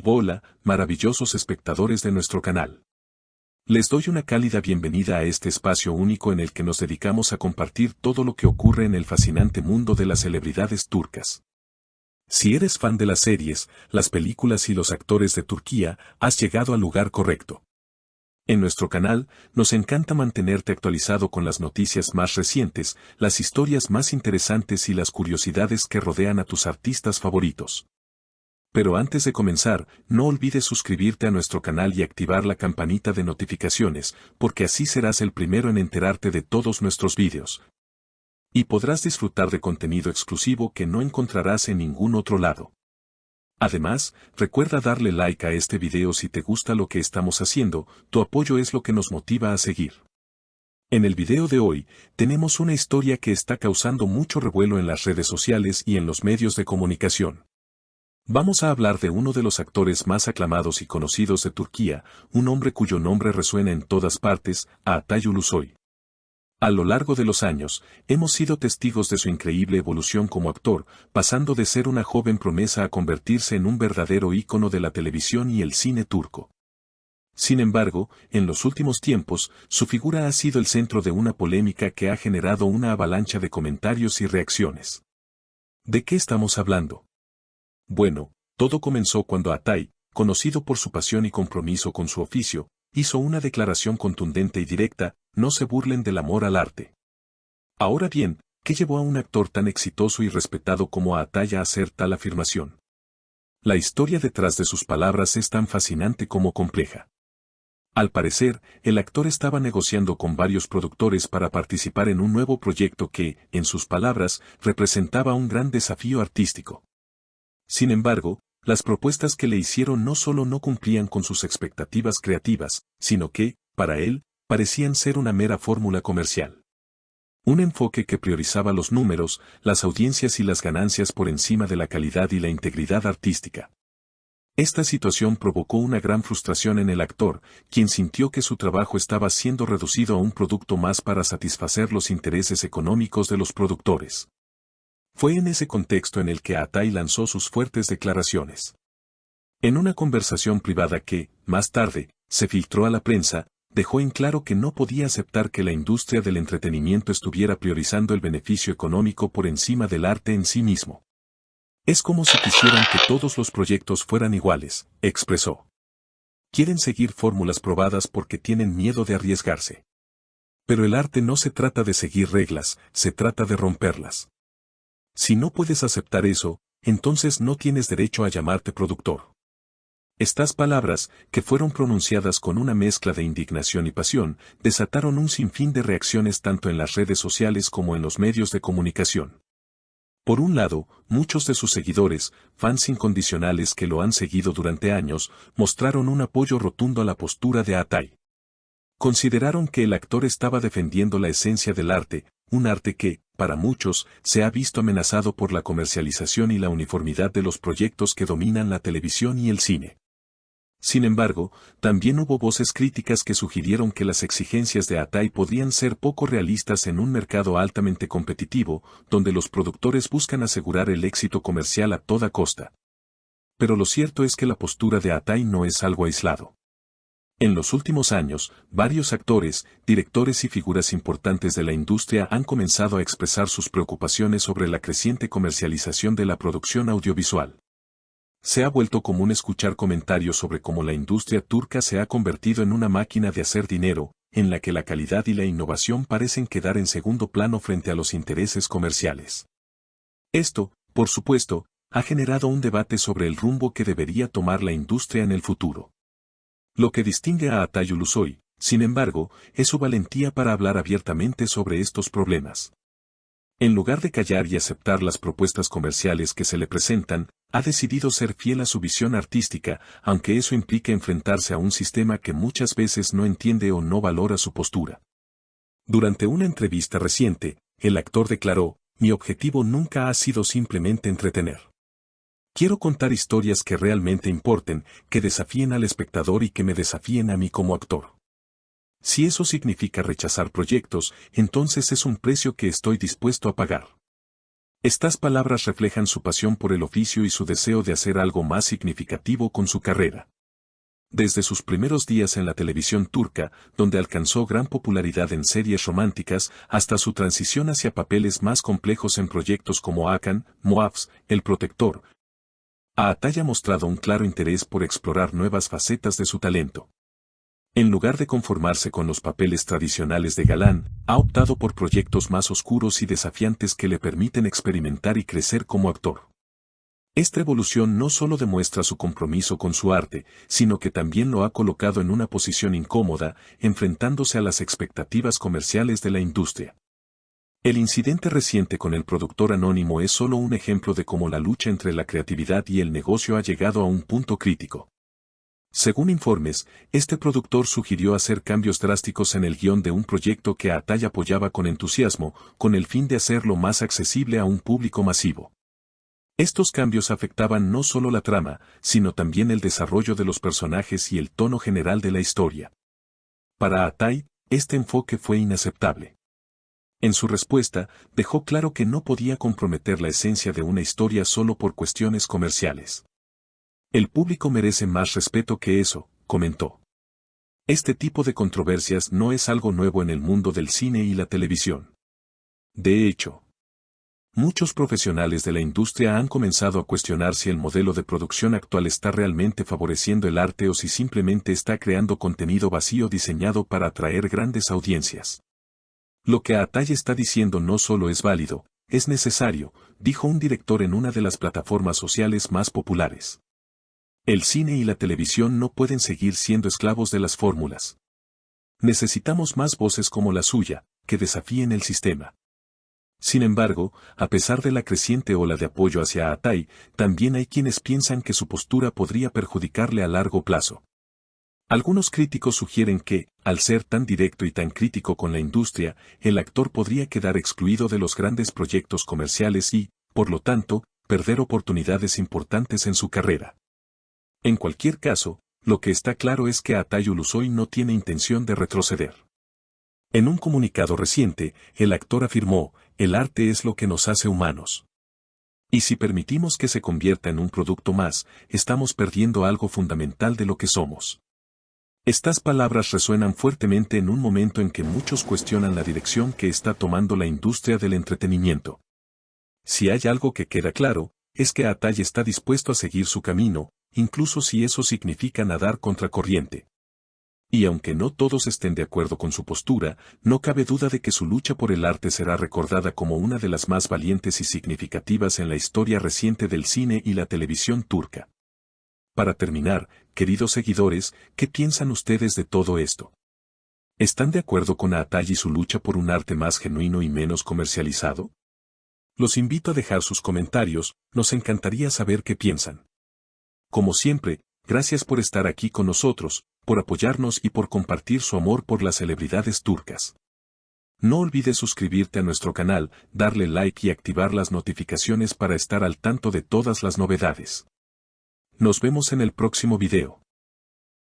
Hola, maravillosos espectadores de nuestro canal. Les doy una cálida bienvenida a este espacio único en el que nos dedicamos a compartir todo lo que ocurre en el fascinante mundo de las celebridades turcas. Si eres fan de las series, las películas y los actores de Turquía, has llegado al lugar correcto. En nuestro canal, nos encanta mantenerte actualizado con las noticias más recientes, las historias más interesantes y las curiosidades que rodean a tus artistas favoritos. Pero antes de comenzar, no olvides suscribirte a nuestro canal y activar la campanita de notificaciones, porque así serás el primero en enterarte de todos nuestros vídeos. Y podrás disfrutar de contenido exclusivo que no encontrarás en ningún otro lado. Además, recuerda darle like a este video si te gusta lo que estamos haciendo, tu apoyo es lo que nos motiva a seguir. En el video de hoy, tenemos una historia que está causando mucho revuelo en las redes sociales y en los medios de comunicación. Vamos a hablar de uno de los actores más aclamados y conocidos de Turquía, un hombre cuyo nombre resuena en todas partes, Atay Ulusoy. A lo largo de los años, hemos sido testigos de su increíble evolución como actor, pasando de ser una joven promesa a convertirse en un verdadero ícono de la televisión y el cine turco. Sin embargo, en los últimos tiempos, su figura ha sido el centro de una polémica que ha generado una avalancha de comentarios y reacciones. ¿De qué estamos hablando? Bueno, todo comenzó cuando Atay, conocido por su pasión y compromiso con su oficio, hizo una declaración contundente y directa: no se burlen del amor al arte. Ahora bien, ¿qué llevó a un actor tan exitoso y respetado como Atay a hacer tal afirmación? La historia detrás de sus palabras es tan fascinante como compleja. Al parecer, el actor estaba negociando con varios productores para participar en un nuevo proyecto que, en sus palabras, representaba un gran desafío artístico. Sin embargo, las propuestas que le hicieron no solo no cumplían con sus expectativas creativas, sino que, para él, parecían ser una mera fórmula comercial. Un enfoque que priorizaba los números, las audiencias y las ganancias por encima de la calidad y la integridad artística. Esta situación provocó una gran frustración en el actor, quien sintió que su trabajo estaba siendo reducido a un producto más para satisfacer los intereses económicos de los productores. Fue en ese contexto en el que Atay lanzó sus fuertes declaraciones. En una conversación privada que, más tarde, se filtró a la prensa, dejó en claro que no podía aceptar que la industria del entretenimiento estuviera priorizando el beneficio económico por encima del arte en sí mismo. Es como si quisieran que todos los proyectos fueran iguales, expresó. Quieren seguir fórmulas probadas porque tienen miedo de arriesgarse. Pero el arte no se trata de seguir reglas, se trata de romperlas. Si no puedes aceptar eso, entonces no tienes derecho a llamarte productor. Estas palabras, que fueron pronunciadas con una mezcla de indignación y pasión, desataron un sinfín de reacciones tanto en las redes sociales como en los medios de comunicación. Por un lado, muchos de sus seguidores, fans incondicionales que lo han seguido durante años, mostraron un apoyo rotundo a la postura de Atay. Consideraron que el actor estaba defendiendo la esencia del arte, un arte que, para muchos, se ha visto amenazado por la comercialización y la uniformidad de los proyectos que dominan la televisión y el cine. Sin embargo, también hubo voces críticas que sugirieron que las exigencias de Atay podrían ser poco realistas en un mercado altamente competitivo, donde los productores buscan asegurar el éxito comercial a toda costa. Pero lo cierto es que la postura de Atay no es algo aislado. En los últimos años, varios actores, directores y figuras importantes de la industria han comenzado a expresar sus preocupaciones sobre la creciente comercialización de la producción audiovisual. Se ha vuelto común escuchar comentarios sobre cómo la industria turca se ha convertido en una máquina de hacer dinero, en la que la calidad y la innovación parecen quedar en segundo plano frente a los intereses comerciales. Esto, por supuesto, ha generado un debate sobre el rumbo que debería tomar la industria en el futuro. Lo que distingue a Atay Ulusoy, sin embargo, es su valentía para hablar abiertamente sobre estos problemas. En lugar de callar y aceptar las propuestas comerciales que se le presentan, ha decidido ser fiel a su visión artística, aunque eso implique enfrentarse a un sistema que muchas veces no entiende o no valora su postura. Durante una entrevista reciente, el actor declaró: mi objetivo nunca ha sido simplemente entretener. Quiero contar historias que realmente importen, que desafíen al espectador y que me desafíen a mí como actor. Si eso significa rechazar proyectos, entonces es un precio que estoy dispuesto a pagar. Estas palabras reflejan su pasión por el oficio y su deseo de hacer algo más significativo con su carrera. Desde sus primeros días en la televisión turca, donde alcanzó gran popularidad en series románticas, hasta su transición hacia papeles más complejos en proyectos como Hakan, Muaffs, El Protector, Atay ha mostrado un claro interés por explorar nuevas facetas de su talento. En lugar de conformarse con los papeles tradicionales de galán, ha optado por proyectos más oscuros y desafiantes que le permiten experimentar y crecer como actor. Esta evolución no solo demuestra su compromiso con su arte, sino que también lo ha colocado en una posición incómoda, enfrentándose a las expectativas comerciales de la industria. El incidente reciente con el productor anónimo es solo un ejemplo de cómo la lucha entre la creatividad y el negocio ha llegado a un punto crítico. Según informes, este productor sugirió hacer cambios drásticos en el guión de un proyecto que Atay apoyaba con entusiasmo, con el fin de hacerlo más accesible a un público masivo. Estos cambios afectaban no solo la trama, sino también el desarrollo de los personajes y el tono general de la historia. Para Atay, este enfoque fue inaceptable. En su respuesta, dejó claro que no podía comprometer la esencia de una historia solo por cuestiones comerciales. El público merece más respeto que eso, comentó. Este tipo de controversias no es algo nuevo en el mundo del cine y la televisión. De hecho, muchos profesionales de la industria han comenzado a cuestionar si el modelo de producción actual está realmente favoreciendo el arte o si simplemente está creando contenido vacío diseñado para atraer grandes audiencias. Lo que Atay está diciendo no solo es válido, es necesario, dijo un director en una de las plataformas sociales más populares. El cine y la televisión no pueden seguir siendo esclavos de las fórmulas. Necesitamos más voces como la suya, que desafíen el sistema. Sin embargo, a pesar de la creciente ola de apoyo hacia Atay, también hay quienes piensan que su postura podría perjudicarle a largo plazo. Algunos críticos sugieren que, al ser tan directo y tan crítico con la industria, el actor podría quedar excluido de los grandes proyectos comerciales y, por lo tanto, perder oportunidades importantes en su carrera. En cualquier caso, lo que está claro es que Atay Ulusoy no tiene intención de retroceder. En un comunicado reciente, el actor afirmó, el arte es lo que nos hace humanos. Y si permitimos que se convierta en un producto más, estamos perdiendo algo fundamental de lo que somos. Estas palabras resuenan fuertemente en un momento en que muchos cuestionan la dirección que está tomando la industria del entretenimiento. Si hay algo que queda claro, es que Atay está dispuesto a seguir su camino, incluso si eso significa nadar contracorriente. Y aunque no todos estén de acuerdo con su postura, no cabe duda de que su lucha por el arte será recordada como una de las más valientes y significativas en la historia reciente del cine y la televisión turca. Para terminar, queridos seguidores, ¿qué piensan ustedes de todo esto? ¿Están de acuerdo con Atay y su lucha por un arte más genuino y menos comercializado? Los invito a dejar sus comentarios, nos encantaría saber qué piensan. Como siempre, gracias por estar aquí con nosotros, por apoyarnos y por compartir su amor por las celebridades turcas. No olvides suscribirte a nuestro canal, darle like y activar las notificaciones para estar al tanto de todas las novedades. Nos vemos en el próximo video.